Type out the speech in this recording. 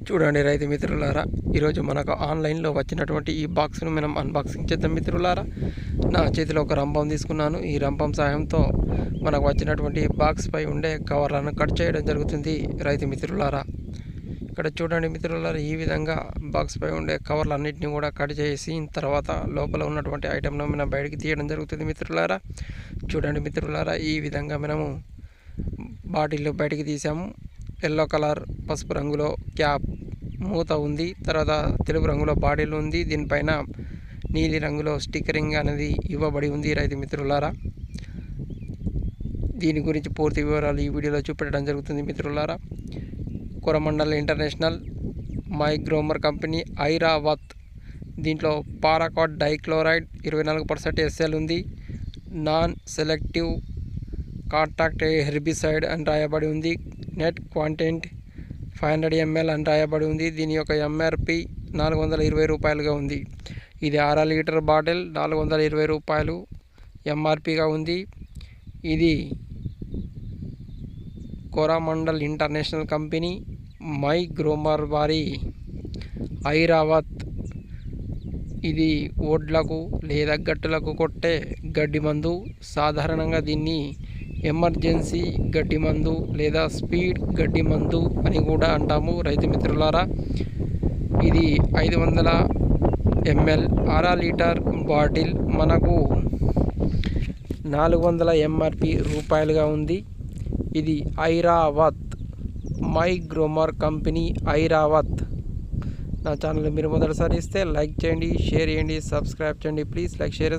చూడండి రైతు మిత్రులారా, ఈరోజు మనకు ఆన్లైన్లో వచ్చినటువంటి ఈ బాక్స్ను మనం అన్బాక్సింగ్ చేద్దాం మిత్రులారా. నా చేతిలో ఒక రంపం తీసుకున్నాను. ఈ రంపం సాయంతో మనకు వచ్చినటువంటి బాక్స్ పై ఉండే కవర్లను కట్ చేయడం జరుగుతుంది రైతు మిత్రులారా. ఇక్కడ చూడండి మిత్రులారా, ఈ విధంగా బాక్స్ పై ఉండే కవర్లన్నింటినీ కూడా కట్ చేసి తర్వాత లోపల ఉన్నటువంటి ఐటెంను మనం బయటికి తీయడం జరుగుతుంది మిత్రులారా. చూడండి మిత్రులారా, ఈ విధంగా మనము బాటిల్ బయటికి తీసాము. ఎల్లో కలర్ పసుపు రంగులో క్యాప్ మూత ఉంది. తర్వాత తెలుపు రంగులో బాటిల్ ఉంది. దీనిపైన నీలి రంగులో స్టిక్కరింగ్ అనేది ఇవ్వబడి ఉంది రైతు మిత్రులారా. దీని గురించి పూర్తి వివరాలు ఈ వీడియోలో చూపెట్టడం జరుగుతుంది మిత్రులారా. Coromandel International My Gromor company Airavat. దీంట్లో పారాకాట్ డైక్లోరైడ్ 24% SL ఉంది. నాన్ సెలెక్టివ్ కాంటాక్ట్ హెర్బిసైడ్ అని రాయబడి ఉంది. నెట్ క్వాంటెంట్ 500 ml అని రాయబడి ఉంది. దీని యొక్క MRP 420 రూపాయలుగా ఉంది. ఇది 1/2 లీటర్ బాటిల్ 420 రూపాయలు MRPగా ఉంది. ఇది కొరమండల్ ఇంటర్నేషనల్ కంపెనీ మై గ్రోమర్ వారి ఐరావత్. ఇది ఓడ్లకు లేదా గట్టులకు కొట్టే గడ్డి మందు. సాధారణంగా దీన్ని ఎమర్జెన్సీ గడ్డి మందు లేదా స్పీడ్ గడ్డి మందు అని కూడా అంటాము రైతు మిత్రులారా. ఇది 500 ml 1/2 లీటర్ బాటిల్ మనకు 400 MRP రూపాయలుగా ఉంది. ఇది Airavat my Gromor company Airavat. నా ఛానల్ మీరు మొదటిసారి ఇస్తే లైక్ చేయండి, షేర్ చేయండి, సబ్స్క్రైబ్ చేయండి. Please like, share.